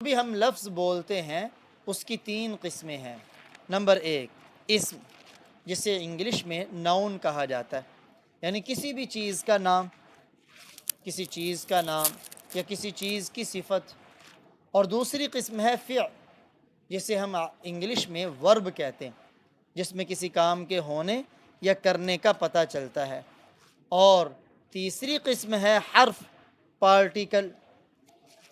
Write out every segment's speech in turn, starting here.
بھی ہم لفظ بولتے ہیں اس کی 3 قسمیں ہیں۔ نمبر 1 اسم، جسے انگلش میں ناؤن کہا جاتا ہے، یعنی کسی بھی چیز کا نام، کسی چیز کا نام یا کسی چیز کی صفت۔ اور دوسری قسم ہے فعل، جسے ہم انگلش میں ورب کہتے ہیں، جس میں کسی کام کے ہونے یا کرنے کا پتہ چلتا ہے۔ اور تیسری قسم ہے حرف، پارٹیکل۔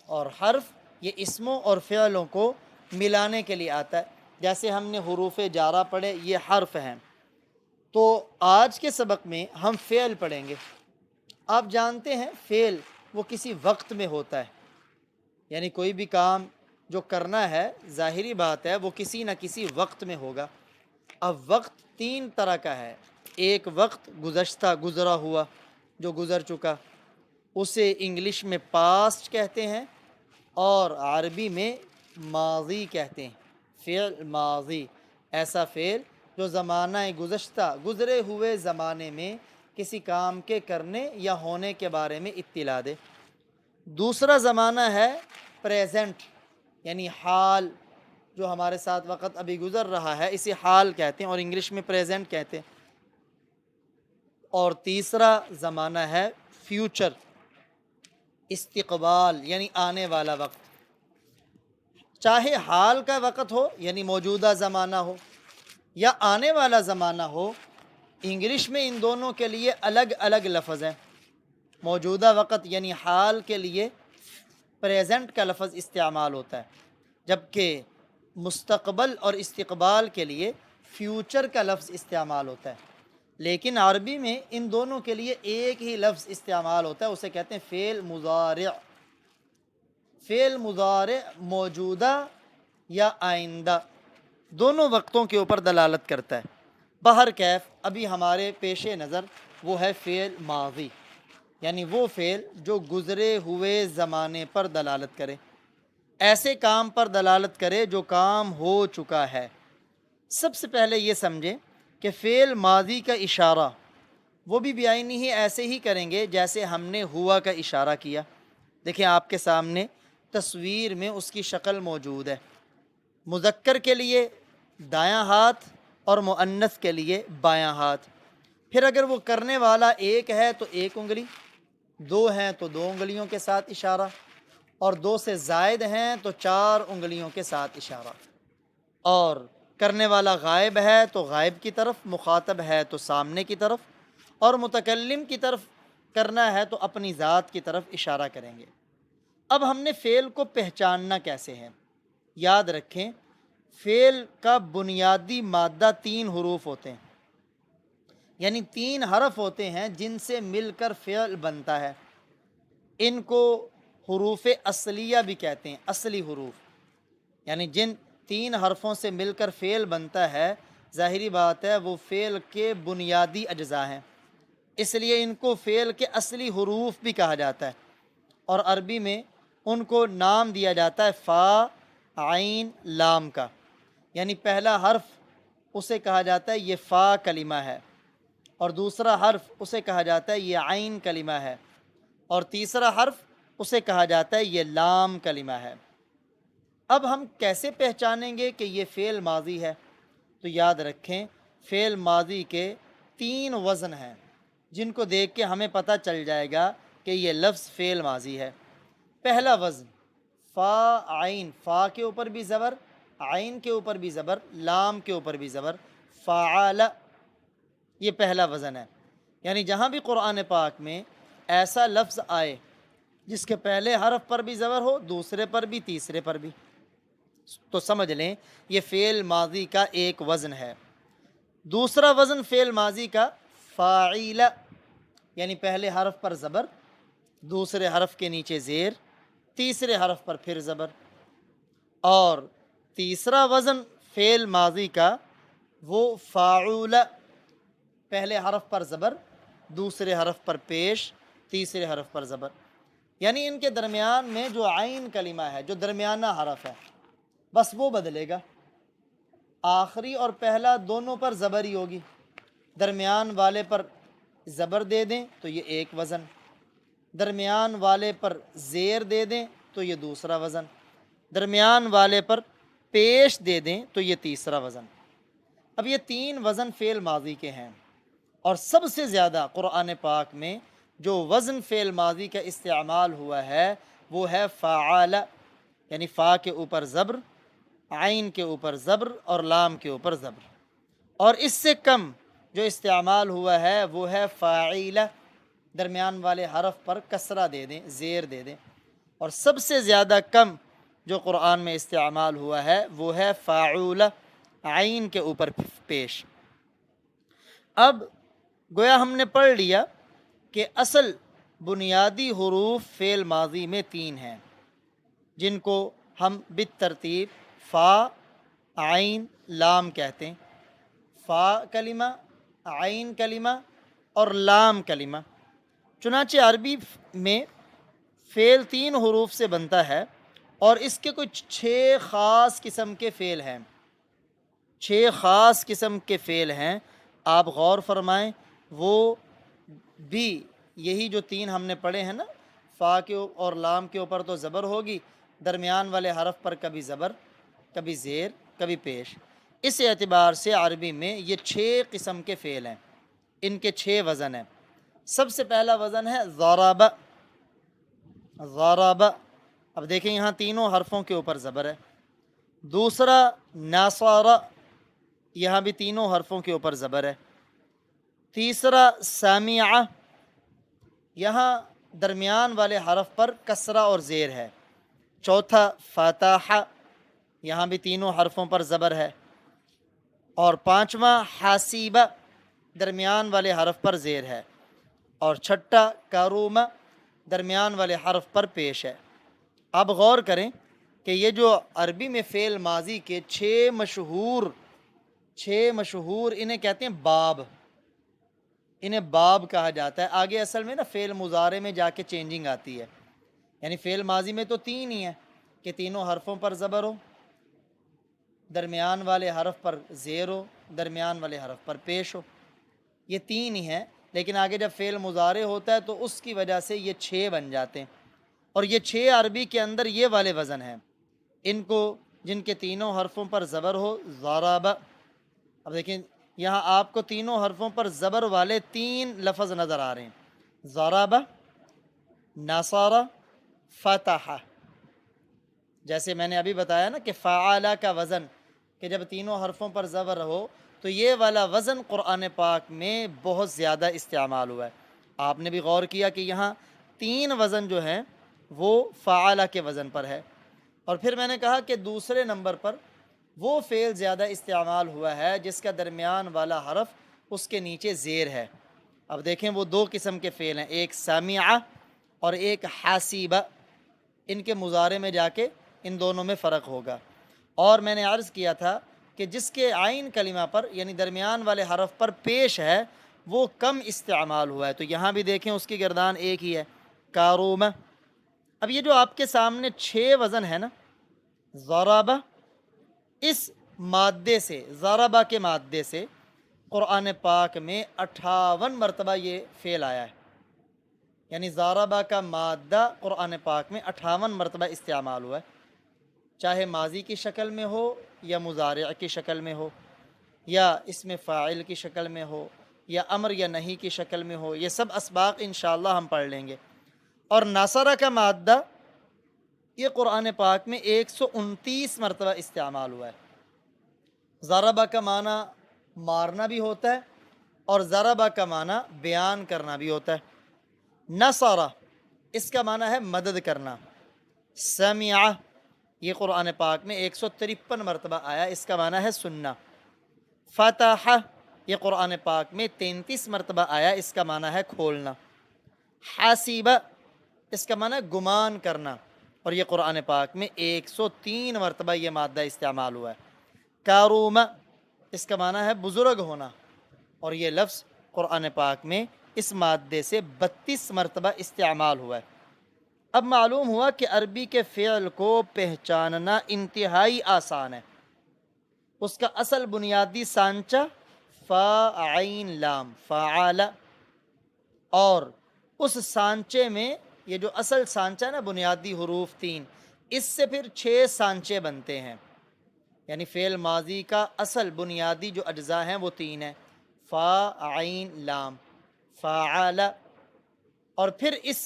اور حرف یہ اسموں اور فعلوں کو ملانے کے لیے آتا ہے، جیسے ہم نے حروف جارہ پڑھے، یہ حرف ہیں۔ تو آج کے سبق میں ہم فعل پڑھیں گے۔ آپ جانتے ہیں فعل وہ کسی وقت میں ہوتا ہے، یعنی کوئی بھی کام جو کرنا ہے، ظاہری بات ہے وہ کسی نہ کسی وقت میں ہوگا۔ اب وقت 3 طرح کا ہے۔ ایک وقت گزشتہ، گزرا ہوا، جو گزر چکا، اسے انگلش میں پاسٹ کہتے ہیں اور عربی میں ماضی کہتے ہیں۔ فعل ماضی، ایسا فعل جو زمانہ گزشتہ، گزرے ہوئے زمانے میں کسی کام کے کرنے یا ہونے کے بارے میں اطلاع دے۔ دوسرا زمانہ ہے پریزنٹ، یعنی حال، جو ہمارے ساتھ وقت ابھی گزر رہا ہے اسے حال کہتے ہیں اور انگلش میں پریزنٹ کہتے ہیں۔ اور تیسرا زمانہ ہے فیوچر، استقبال، یعنی آنے والا وقت۔ چاہے حال کا وقت ہو یعنی موجودہ زمانہ ہو یا آنے والا زمانہ ہو، انگلش میں ان دونوں کے لیے الگ الگ لفظ ہیں۔ موجودہ وقت یعنی حال کے لیے پریزنٹ کا لفظ استعمال ہوتا ہے، جبکہ مستقبل اور استقبال کے لیے فیوچر کا لفظ استعمال ہوتا ہے۔ لیکن عربی میں ان دونوں کے لیے ایک ہی لفظ استعمال ہوتا ہے، اسے کہتے ہیں فعل مضارع۔ فعل مضارع موجودہ یا آئندہ دونوں وقتوں کے اوپر دلالت کرتا ہے۔ بہرکیف ابھی ہمارے پیش نظر وہ ہے فعل ماضی، یعنی وہ فعل جو گزرے ہوئے زمانے پر دلالت کرے، ایسے کام پر دلالت کرے جو کام ہو چکا ہے۔ سب سے پہلے یہ سمجھیں کہ فعل ماضی کا اشارہ وہ بھی بعینی ہی ایسے ہی کریں گے جیسے ہم نے ہوا کا اشارہ کیا۔ دیکھیں آپ کے سامنے تصویر میں اس کی شکل موجود ہے۔ مذکر کے لیے دایاں ہاتھ اور مؤنث کے لیے بایاں ہاتھ۔ پھر اگر وہ کرنے والا ایک ہے تو 1 انگلی، 2 ہیں تو 2 انگلیوں کے ساتھ اشارہ، اور 2 سے زائد ہیں تو 4 انگلیوں کے ساتھ اشارہ۔ اور کرنے والا غائب ہے تو غائب کی طرف، مخاطب ہے تو سامنے کی طرف، اور متکلم کی طرف کرنا ہے تو اپنی ذات کی طرف اشارہ کریں گے۔ اب ہم نے فعل کو پہچاننا کیسے ہے؟ یاد رکھیں فعل کا بنیادی مادہ 3 حروف ہوتے ہیں، یعنی 3 حرف ہوتے ہیں جن سے مل کر فعل بنتا ہے۔ ان کو حروف اصلیہ بھی کہتے ہیں، اصلی حروف، یعنی جن 3 حرفوں سے مل کر فعل بنتا ہے، ظاہری بات ہے وہ فعل کے بنیادی اجزاء ہیں، اس لیے ان کو فعل کے اصلی حروف بھی کہا جاتا ہے۔ اور عربی میں ان کو نام دیا جاتا ہے فا، عین، لام کا، یعنی پہلا حرف اسے کہا جاتا ہے یہ فا کلمہ ہے، اور دوسرا حرف اسے کہا جاتا ہے یہ عین کلمہ ہے، اور تیسرا حرف اسے کہا جاتا ہے یہ لام کلمہ ہے۔ اب ہم کیسے پہچانیں گے کہ یہ فعل ماضی ہے؟ تو یاد رکھیں فعل ماضی کے 3 وزن ہیں جن کو دیکھ کے ہمیں پتہ چل جائے گا کہ یہ لفظ فعل ماضی ہے۔ پہلا وزن فا عین، فا کے اوپر بھی زبر، عین کے اوپر بھی زبر، لام کے اوپر بھی زبر، فعل، یہ پہلا وزن ہے۔ یعنی جہاں بھی قرآن پاک میں ایسا لفظ آئے جس کے پہلے حرف پر بھی زبر ہو، دوسرے پر بھی، تیسرے پر بھی، تو سمجھ لیں یہ فعل ماضی کا ایک وزن ہے۔ دوسرا وزن فعل ماضی کا فاعل، یعنی پہلے حرف پر زبر، دوسرے حرف کے نیچے زیر، تیسرے حرف پر پھر زبر۔ اور تیسرا وزن فعل ماضی کا وہ فاعول، پہلے حرف پر زبر، دوسرے حرف پر پیش، تیسرے حرف پر زبر، یعنی ان کے درمیان میں جو عین کلمہ ہے، جو درمیانہ حرف ہے، بس وہ بدلے گا۔ آخری اور پہلا دونوں پر زبر ہی ہوگی، درمیان والے پر زبر دے دیں تو یہ ایک وزن، درمیان والے پر زیر دے دیں تو یہ دوسرا وزن۔ درمیان والے پر پیش دے دیں تو یہ تیسرا وزن۔ اب یہ 3 وزن فعل ماضی کے ہیں، اور سب سے زیادہ قرآن پاک میں جو وزن فعل ماضی کا استعمال ہوا ہے وہ ہے فعال، یعنی فا کے اوپر زبر، عین کے اوپر زبر اور لام کے اوپر زبر، اور اس سے کم جو استعمال ہوا ہے وہ ہے فاعل، درمیان والے حرف پر کسرہ دے دیں، زیر دے دیں، اور سب سے زیادہ کم جو قرآن میں استعمال ہوا ہے وہ ہے فاعول، عین کے اوپر پیش۔ اب گویا ہم نے پڑھ لیا کہ اصل بنیادی حروف فعل ماضی میں 3 ہیں، جن کو ہم بالترتیب فا، عین، لام کہتے ہیں۔ فا کلمہ، عین کلمہ اور لام کلمہ۔ چنانچہ عربی میں فعل 3 حروف سے بنتا ہے، اور اس کے کچھ 6 خاص قسم کے فعل ہیں۔ 6 خاص قسم کے فعل ہیں، آپ غور فرمائیں۔ وہ بھی یہی جو 3 ہم نے پڑھے ہیں نا، فا کے اور لام کے اوپر تو زبر ہوگی، درمیان والے حرف پر کبھی زبر، کبھی زیر، کبھی پیش۔ اس اعتبار سے عربی میں یہ 6 قسم کے فعل ہیں، ان کے 6 وزن ہیں۔ سب سے پہلا وزن ہے ضرب۔ ضرب، اب دیکھیں یہاں تینوں حرفوں کے اوپر زبر ہے۔ دوسرا نصر، یہاں بھی تینوں حرفوں کے اوپر زبر ہے۔ تیسرا سمع، یہاں درمیان والے حرف پر کسرہ اور زیر ہے۔ چوتھا فتح، یہاں بھی تینوں حرفوں پر زبر ہے۔ اور پانچواں حاسیبہ، درمیان والے حرف پر زیر ہے۔ اور چھٹا کرومہ، درمیان والے حرف پر پیش ہے۔ اب غور کریں کہ یہ جو عربی میں فعل ماضی کے 6 مشہور انہیں کہتے ہیں باب، انہیں باب کہا جاتا ہے۔ آگے اصل میں نا فعل مضارع میں جا کے چینجنگ آتی ہے، یعنی فعل ماضی میں تو 3 ہی ہیں کہ تینوں حرفوں پر زبر ہو، درمیان والے حرف پر زیر ہو، درمیان والے حرف پر پیش ہو، یہ 3 ہی ہیں۔ لیکن آگے جب فعل مضارع ہوتا ہے تو اس کی وجہ سے یہ 6 بن جاتے ہیں، اور یہ 6 عربی کے اندر یہ والے وزن ہیں، ان کو جن کے تینوں حرفوں پر زبر ہو، ضرب۔ اب دیکھیں یہاں آپ کو تینوں حرفوں پر زبر والے 3 لفظ نظر آ رہے ہیں، ضرب، نصر، فتح۔ جیسے میں نے ابھی بتایا نا کہ فعال کا وزن کہ جب تینوں حرفوں پر زبر ہو تو یہ والا وزن قرآن پاک میں بہت زیادہ استعمال ہوا ہے۔ آپ نے بھی غور کیا کہ یہاں 3 وزن جو ہیں وہ فعال کے وزن پر ہے۔ اور پھر میں نے کہا کہ دوسرے نمبر پر وہ فعل زیادہ استعمال ہوا ہے جس کا درمیان والا حرف اس کے نیچے زیر ہے۔ اب دیکھیں وہ 2 قسم کے فعل ہیں، ایک سامعہ اور ایک حاسیبہ۔ ان کے مضارع میں جا کے ان دونوں میں فرق ہوگا۔ اور میں نے عرض کیا تھا کہ جس کے عین کلمہ پر یعنی درمیان والے حرف پر پیش ہے وہ کم استعمال ہوا ہے، تو یہاں بھی دیکھیں اس کی گردان ایک ہی ہے، کارومہ۔ اب یہ جو آپ کے سامنے 6 وزن ہے نا، ضربہ، اس مادے سے، ضربہ کے مادے سے قرآن پاک میں 58 مرتبہ یہ فعل آیا ہے، یعنی ضربہ کا مادہ قرآن پاک میں 58 مرتبہ استعمال ہوا ہے، چاہے ماضی کی شکل میں ہو یا مضارع کی شکل میں ہو یا اسم فاعل کی شکل میں ہو یا امر یا نہی کی شکل میں ہو، یہ سب اسباق انشاءاللہ ہم پڑھ لیں گے۔ اور نصرہ کا مادہ یہ قرآن پاک میں 129 مرتبہ استعمال ہوا ہے۔ ضربہ کا معنی مارنا بھی ہوتا ہے اور ضربہ کا معنی بیان کرنا بھی ہوتا ہے۔ نصرہ اس کا معنی ہے مدد کرنا۔ سمعہ یہ قرآن پاک میں 153 مرتبہ آیا، اس کا معنی ہے سننا۔ فتح یہ قرآن پاک میں 33 مرتبہ آیا، اس کا معنی ہے کھولنا۔ حاسیبہ اس کا معنی ہے گمان کرنا، اور یہ قرآن پاک میں 103 مرتبہ یہ مادہ استعمال ہوا ہے۔ کارومہ اس کا معنی ہے بزرگ ہونا، اور یہ لفظ قرآن پاک میں اس مادے سے 32 مرتبہ استعمال ہوا ہے۔ اب معلوم ہوا کہ عربی کے فعل کو پہچاننا انتہائی آسان ہے۔ اس کا اصل بنیادی سانچہ فا عین لام، فعال، اور اس سانچے میں یہ جو اصل سانچہ نا بنیادی حروف 3، اس سے پھر 6 سانچے بنتے ہیں، یعنی فعل ماضی کا اصل بنیادی جو اجزاء ہیں وہ 3 ہیں، فا عین لام، فعل، اور پھر اس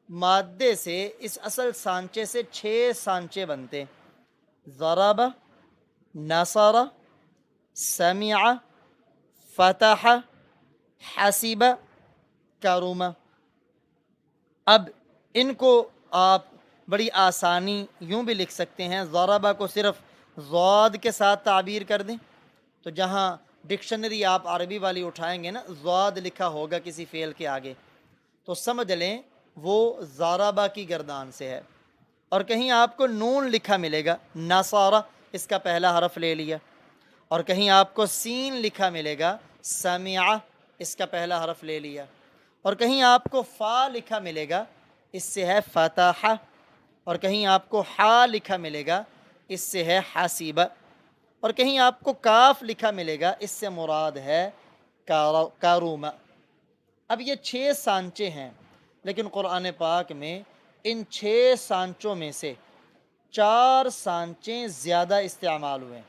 مادے سے، اس اصل سانچے سے 6 سانچے بنتے، ضرب، نصر، سمع، فتح، حسب، کرم۔ اب ان کو آپ بڑی آسانی یوں بھی لکھ سکتے ہیں، ضربہ کو صرف ضاد کے ساتھ تعبیر کر دیں تو جہاں ڈکشنری آپ عربی والی اٹھائیں گے نا، ضاد لکھا ہوگا کسی فعل کے آگے تو سمجھ لیں وہ ضربہ کی گردان سے ہے، اور کہیں آپ کو نون لکھا ملے گا، نصارہ، اس کا پہلا حرف لے لیا، اور کہیں آپ کو سین لکھا ملے گا، سمع، اس کا پہلا حرف لے لیا، اور کہیں آپ کو فا لکھا ملے گا، اس سے ہے فتح، اور کہیں آپ کو حا لکھا ملے گا، اس سے ہے حسیب، اور کہیں آپ کو کاف لکھا ملے گا، اس سے مراد ہے کاروم۔ اب یہ 6 سانچے ہیں، لیکن قرآن پاک میں ان 6 سانچوں میں سے 4 سانچے زیادہ استعمال ہوئے،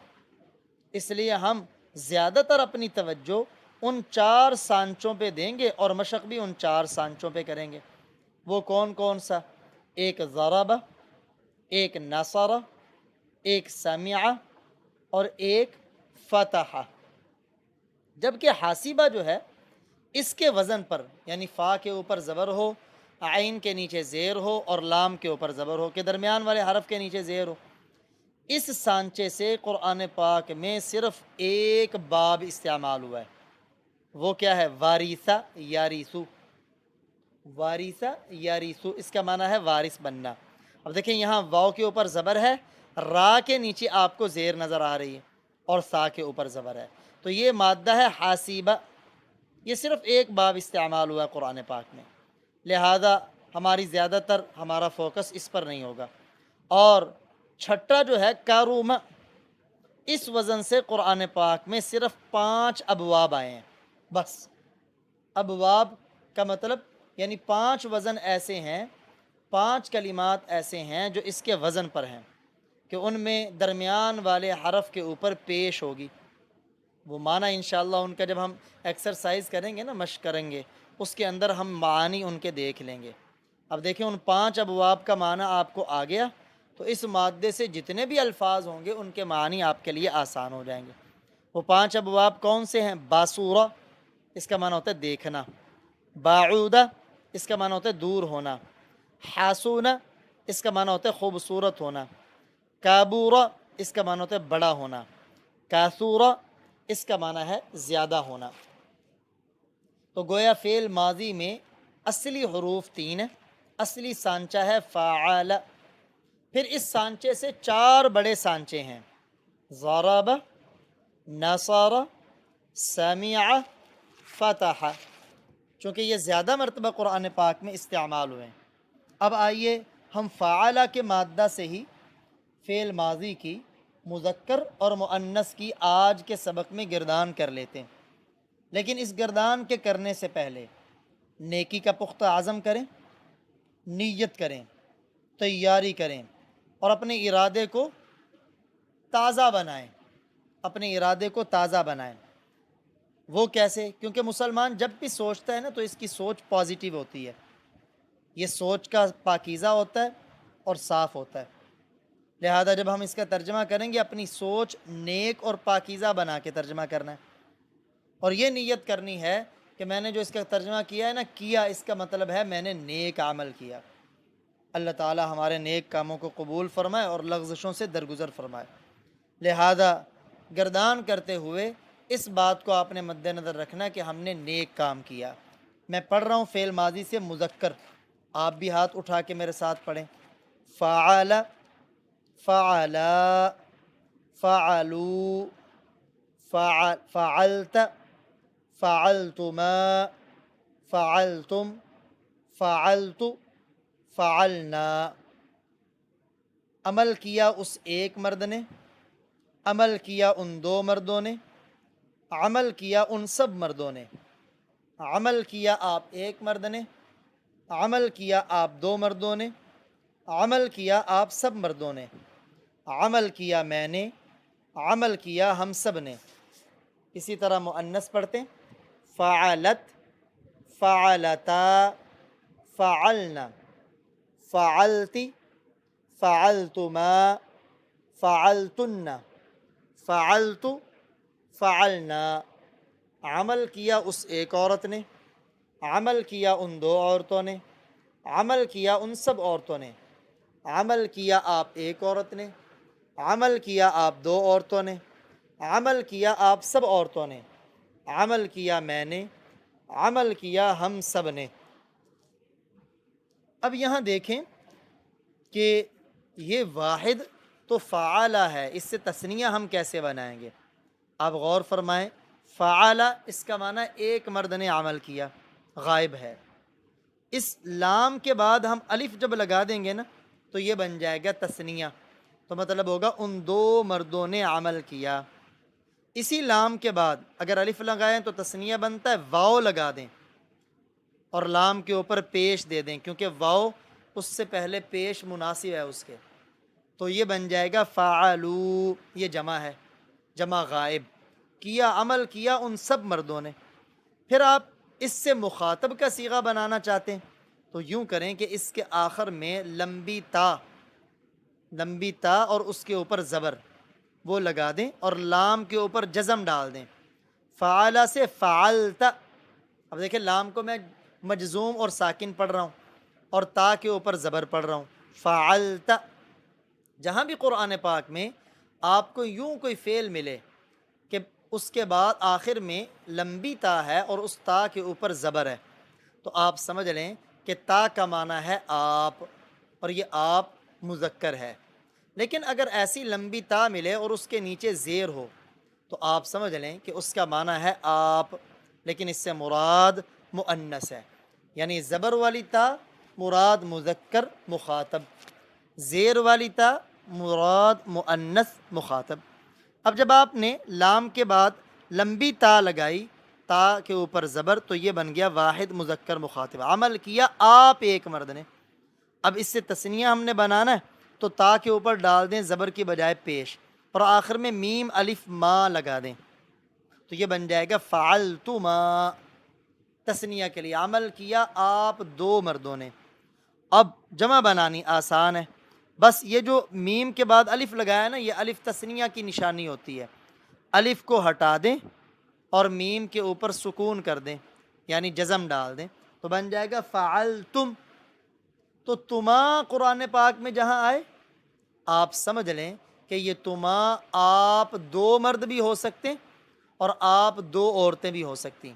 اس لیے ہم زیادہ تر اپنی توجہ ان 4 سانچوں پہ دیں گے اور مشق بھی ان 4 سانچوں پہ کریں گے۔ وہ کون کون سا؟ ایک ضرب، ایک نصر، ایک سمع، اور ایک فتح۔ جبکہ حاسبہ جو ہے اس کے وزن پر، یعنی فا کے اوپر زبر ہو، عین کے نیچے زیر ہو، اور لام کے اوپر زبر ہو، کہ درمیان والے حرف کے نیچے زیر ہو، اس سانچے سے قرآن پاک میں صرف ایک باب استعمال ہوا ہے، وہ کیا ہے؟ واریثہ یاریثو، واریثہ یاریثو، اس کا معنی ہے وارث بننا۔ اب دیکھیں یہاں واو کے اوپر زبر ہے، را کے نیچے آپ کو زیر نظر آ رہی ہے، اور سا کے اوپر زبر ہے، تو یہ مادہ ہے حاسبہ، یہ صرف ایک باب استعمال ہوا ہے قرآن پاک میں، لہذا ہماری زیادہ تر ہمارا فوکس اس پر نہیں ہوگا۔ اور چھٹا جو ہے کاروم، اس وزن سے قرآن پاک میں صرف 5 ابواب آئے ہیں، بس۔ ابواب کا مطلب یعنی 5 وزن ایسے ہیں، 5 کلمات ایسے ہیں جو اس کے وزن پر ہیں کہ ان میں درمیان والے حرف کے اوپر پیش ہوگی، وہ معنی انشاءاللہ ان کا جب ہم ایکسرسائز کریں گے نا، مشق کریں گے، اس کے اندر ہم معانی ان کے دیکھ لیں گے۔ اب دیکھیں ان 5 ابواب کا معنی آپ کو آ گیا تو اس مادے سے جتنے بھی الفاظ ہوں گے ان کے معنی آپ کے لیے آسان ہو جائیں گے۔ وہ 5 ابواب کون سے ہیں؟ باسورہ، اس کا معنی ہوتا ہے دیکھنا، باعودہ، اس کا معنی ہوتا ہے دور ہونا، حاسونہ، اس کا معنی ہوتا ہے خوبصورت ہونا، کابورہ، اس کا معنی ہوتا ہے بڑا ہونا، کاثورہ، اس کا معنی ہے زیادہ ہونا۔ تو گویا فعل ماضی میں اصلی حروف 3 ہیں، اصلی سانچہ ہے فعال، پھر اس سانچے سے 4 بڑے سانچے ہیں، ضرب، نصر، سمع، فتح، چونکہ یہ زیادہ مرتبہ قرآن پاک میں استعمال ہوئے ہیں۔ اب آئیے ہم فعال کے مادہ سے ہی فعل ماضی کی مذکر اور مؤنث کی آج کے سبق میں گردان کر لیتے ہیں، لیکن اس گردان کے کرنے سے پہلے نیکی کا پختہ عزم کریں، نیت کریں، تیاری کریں، اور اپنے ارادے کو تازہ بنائیں، اپنے ارادے کو تازہ بنائیں۔ وہ کیسے؟ کیونکہ مسلمان جب بھی سوچتا ہے نا تو اس کی سوچ پازیٹیو ہوتی ہے، یہ سوچ کا پاکیزہ ہوتا ہے اور صاف ہوتا ہے، لہذا جب ہم اس کا ترجمہ کریں گے اپنی سوچ نیک اور پاکیزہ بنا کے ترجمہ کرنا ہے، اور یہ نیت کرنی ہے کہ میں نے جو اس کا ترجمہ کیا ہے نا، کیا اس کا مطلب ہے میں نے نیک عمل کیا۔ اللہ تعالی ہمارے نیک کاموں کو قبول فرمائے اور لغزشوں سے درگزر فرمائے۔ لہذا گردان کرتے ہوئے اس بات کو آپ نے مد نظر رکھنا کہ ہم نے نیک کام کیا۔ میں پڑھ رہا ہوں فعل ماضی سے مذکر، آپ بھی ہاتھ اٹھا کے میرے ساتھ پڑھیں، فعل، فعلا، فعلوا، فعلت، فعلتما، فعلتم، فعلت، فعلنا۔ عمل کیا اس ایک مرد نے، عمل کیا ان 2 مردوں نے، عمل کیا ان سب مردوں نے، عمل کیا آپ ایک مرد نے، عمل کیا آپ 2 مردوں نے، عمل کیا آپ سب مردوں نے، عمل کیا میں نے، عمل کیا ہم سب نے۔ اسی طرح مؤنث پڑھتے ہیں، فعلت، فعلتا، فعلنا، فعلتی، فعلتما، فعلتن، فعلت، فعلنا۔ عمل کیا اس ایک عورت نے، عمل کیا ان دو عورتوں نے، عمل کیا ان سب عورتوں نے، عمل کیا آپ ایک عورت نے، عمل کیا آپ دو عورتوں نے، عمل کیا آپ سب عورتوں نے، عمل کیا میں نے، عمل کیا ہم سب نے۔ اب یہاں دیکھیں کہ یہ واحد تو فعالہ ہے، اس سے تثنیہ ہم کیسے بنائیں گے؟ آپ غور فرمائیں، فعالہ اس کا معنی ایک مرد نے عمل کیا، غائب ہے۔ اس لام کے بعد ہم الف جب لگا دیں گے نا تو یہ بن جائے گا تثنیہ، تو مطلب ہوگا ان دو مردوں نے عمل کیا۔ اسی لام کے بعد اگر الف لگائیں تو تثنیہ بنتا ہے، واو لگا دیں اور لام کے اوپر پیش دے دیں، کیونکہ واو اس سے پہلے پیش مناسب ہے اس کے، تو یہ بن جائے گا فعلو، یہ جمع ہے، جمع غائب، کیا عمل کیا ان سب مردوں نے۔ پھر آپ اس سے مخاطب کا صیغہ بنانا چاہتے ہیں تو یوں کریں کہ اس کے آخر میں لمبی تا، لمبی تا اور اس کے اوپر زبر وہ لگا دیں اور لام کے اوپر جزم ڈال دیں، فعلا سے فعلتا۔ اب دیکھیں لام کو میں مجزوم اور ساکن پڑھ رہا ہوں اور تا کے اوپر زبر پڑھ رہا ہوں، فعلتا۔ جہاں بھی قرآن پاک میں آپ کو یوں کوئی فعل ملے کہ اس کے بعد آخر میں لمبی تا ہے اور اس تا کے اوپر زبر ہے، تو آپ سمجھ لیں کہ تا کا معنی ہے آپ، اور یہ آپ مذکر ہے۔ لیکن اگر ایسی لمبی تا ملے اور اس کے نیچے زیر ہو تو آپ سمجھ لیں کہ اس کا معنی ہے آپ، لیکن اس سے مراد مؤنث ہے، یعنی زبر والی تا مراد مذکر مخاطب، زیر والی تا مراد مؤنث مخاطب۔ اب جب آپ نے لام کے بعد لمبی تا لگائی، تا کے اوپر زبر، تو یہ بن گیا واحد مذکر مخاطب، عمل کیا آپ ایک مرد نے۔ اب اس سے تثنیہ ہم نے بنانا ہے تو تا کے اوپر ڈال دیں زبر کی بجائے پیش، اور آخر میں میم الف ما لگا دیں، تو یہ بن جائے گا فعلتما، تثنیہ کے لیے عمل کیا آپ دو مردوں نے۔ اب جمع بنانی آسان ہے، بس یہ جو میم کے بعد الف لگایا نا، یہ الف تثنیہ کی نشانی ہوتی ہے، الف کو ہٹا دیں اور میم کے اوپر سکون کر دیں، یعنی جزم ڈال دیں، تو بن جائے گا فعلتم۔ تو تما قرآن پاک میں جہاں آئے آپ سمجھ لیں کہ یہ تما آپ دو مرد بھی ہو سکتے ہیں اور آپ دو عورتیں بھی ہو سکتی ہیں،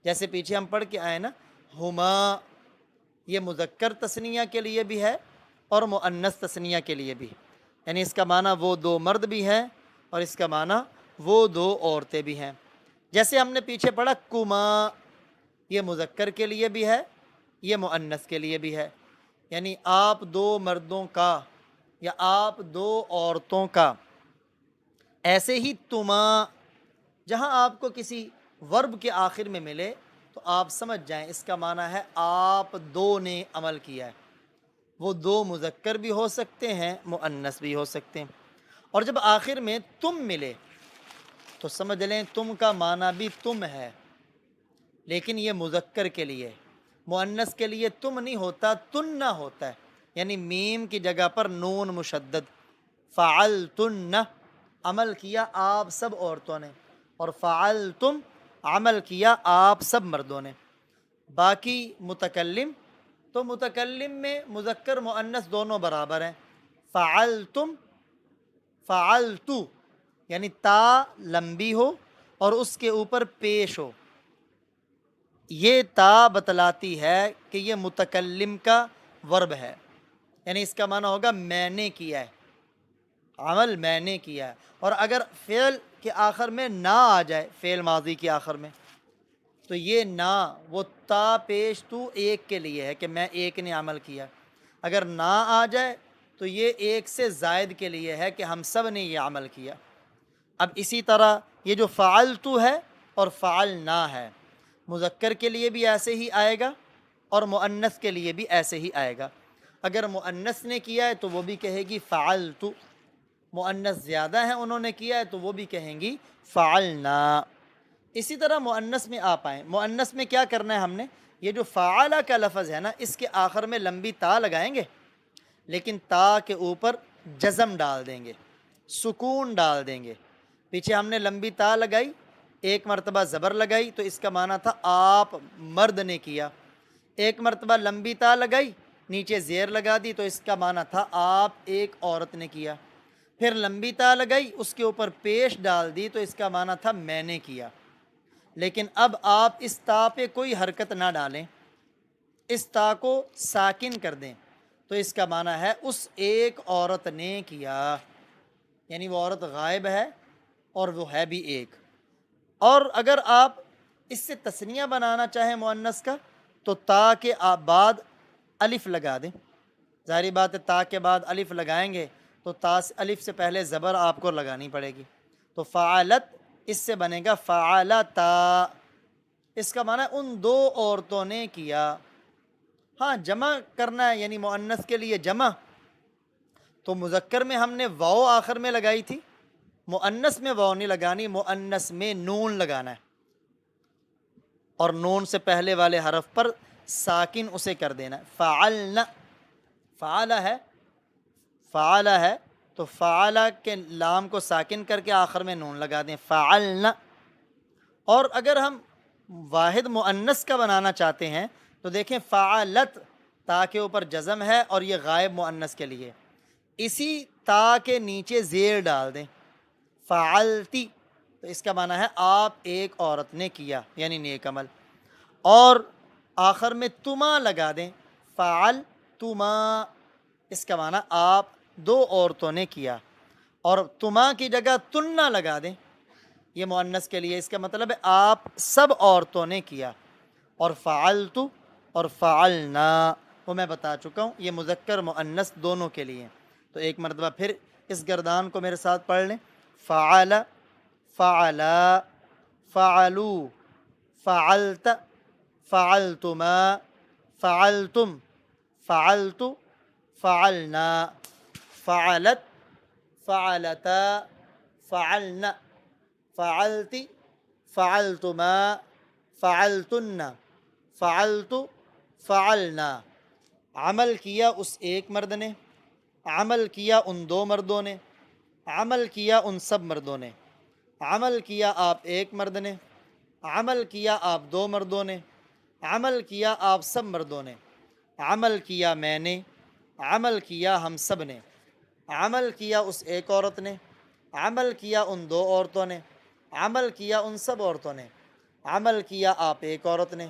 جیسے پیچھے ہم پڑھ کے آئے نا، ہما، یہ مذکر تثنیہ کے لیے بھی ہے اور مؤنث تثنیہ کے لیے بھی، یعنی اس کا معنی وہ دو مرد بھی ہیں اور اس کا معنی وہ دو عورتیں بھی ہیں۔ جیسے ہم نے پیچھے پڑھا کما، یہ مذکر کے لیے بھی ہے، یہ مؤنث کے لیے بھی ہے، یعنی آپ دو مردوں کا یا آپ دو عورتوں کا۔ ایسے ہی تما جہاں آپ کو کسی ورب کے آخر میں ملے تو آپ سمجھ جائیں اس کا معنی ہے آپ دو نے عمل کیا ہے، وہ دو مذکر بھی ہو سکتے ہیں، مؤنث بھی ہو سکتے ہیں۔ اور جب آخر میں تم ملے تو سمجھ لیں تم کا معنی بھی تم ہے، لیکن یہ مذکر کے لیے، مؤنث کے لیے تم نہیں ہوتا، تن ہوتا ہے، یعنی میم کی جگہ پر نون مشدد، فعلتن، عمل کیا آپ سب عورتوں نے، اور فعلتم، عمل کیا آپ سب مردوں نے۔ باقی متکلم، تو متکلم میں مذکر مؤنث دونوں برابر ہیں، فعلتم، فعلتو، یعنی تا لمبی ہو اور اس کے اوپر پیش ہو، یہ تا بتلاتی ہے کہ یہ متکلم کا ورب ہے، یعنی اس کا معنی ہوگا میں نے کیا ہے، عمل میں نے کیا ہے۔ اور اگر فعل کے آخر میں نہ آ جائے، فعل ماضی کے آخر میں، تو یہ نہ، وہ تا پیش تو ایک کے لیے ہے کہ میں ایک نے عمل کیا، اگر نہ آ جائے تو یہ ایک سے زائد کے لیے ہے کہ ہم سب نے یہ عمل کیا۔ اب اسی طرح یہ جو فعلتو ہے اور فعلنا ہے، مذکر کے لیے بھی ایسے ہی آئے گا اور مؤنث کے لیے بھی ایسے ہی آئے گا۔ اگر مؤنث نے کیا ہے تو وہ بھی کہے گی فعلت، مؤنث زیادہ ہیں انہوں نے کیا ہے تو وہ بھی کہیں گی فعلنا۔ اسی طرح مؤنث میں آپ آئیں، مؤنث میں کیا کرنا ہے ہم نے، یہ جو فعلا کا لفظ ہے نا، اس کے آخر میں لمبی تا لگائیں گے، لیکن تا کے اوپر جزم ڈال دیں گے، سکون ڈال دیں گے۔ پیچھے ہم نے لمبی تا لگائی، ایک مرتبہ زبر لگائی تو اس کا معنی تھا آپ مرد نے کیا، ایک مرتبہ لمبی تا لگائی نیچے زیر لگا دی تو اس کا معنی تھا آپ ایک عورت نے کیا، پھر لمبی تا لگائی اس کے اوپر پیش ڈال دی تو اس کا معنی تھا میں نے کیا۔ لیکن اب آپ اس تا پہ کوئی حرکت نہ ڈالیں، اس تا کو ساکن کر دیں تو اس کا معنی ہے اس ایک عورت نے کیا، یعنی وہ عورت غائب ہے اور وہ ہے بھی ایک۔ اور اگر آپ اس سے تثنیہ بنانا چاہیں مؤنث کا تو تا کے بعد الف لگا دیں، ظاہری بات ہے تا کے بعد الف لگائیں گے تو تا الف سے پہلے زبر آپ کو لگانی پڑے گی، تو فعلت اس سے بنے گا فعلتا، اس کا معنی ہے ان دو عورتوں نے کیا۔ ہاں جمع کرنا ہے، یعنی مؤنث کے لیے جمع، تو مذکر میں ہم نے واو آخر میں لگائی تھی، مؤنث میں واو نہیں لگانی، مؤنث میں نون لگانا ہے، اور نون سے پہلے والے حرف پر ساکن اسے کر دینا ہے۔ فعلنا، فعل ہے تو فعل کے لام کو ساکن کر کے آخر میں نون لگا دیں، فعلنا۔ اور اگر ہم واحد مؤنث کا بنانا چاہتے ہیں تو دیکھیں فعلت، تا کے اوپر جزم ہے اور یہ غائب مؤنث کے لیے، اسی تا کے نیچے زیر ڈال دیں، فعلتی، تو اس کا معنی ہے آپ ایک عورت نے کیا، یعنی نیک عمل، اور آخر میں تما لگا دیں، فعل تما، اس کا معنی آپ دو عورتوں نے کیا، اور تما کی جگہ تننا لگا دیں، یہ مؤنث کے لیے، اس کا مطلب ہے آپ سب عورتوں نے کیا۔ اور فعلت اور فعلنا وہ میں بتا چکا ہوں، یہ مذکر مؤنث دونوں کے لیے۔ تو ایک مرتبہ پھر اس گردان کو میرے ساتھ پڑھ لیں، فعل، فعلا، فعلو، فعلت، فعلتما، فعلتم، فعلت، فعلنا، فعلت، فعلتا، فعلنا، فعلت، فعلتما، فعلتن، فعلت، فعلنا۔ عمل کیا اس ایک مرد نے، عمل کیا ان دو مردوں نے، عمل کیا ان سب مردوں نے، عمل کیا آپ ایک مرد نے، عمل کیا آپ دو مردوں نے، عمل کیا آپ سب مردوں نے، عمل کیا میں نے، عمل کیا ہم سب نے، عمل کیا اس ایک عورت نے، عمل کیا ان دو عورتوں نے، عمل کیا ان سب عورتوں نے، عمل کیا آپ ایک عورت نے،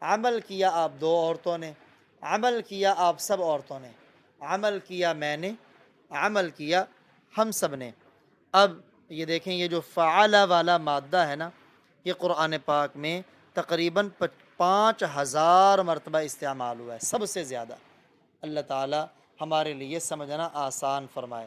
عمل کیا آپ دو عورتوں نے، عمل کیا آپ سب عورتوں نے، عمل کیا میں نے، عمل کیا ہم سب نے۔ اب یہ دیکھیں یہ جو فعل والا مادہ ہے نا، یہ قرآن پاک میں تقریباً 5000 مرتبہ استعمال ہوا ہے، سب سے زیادہ۔ اللہ تعالی ہمارے لیے سمجھنا آسان فرمائے۔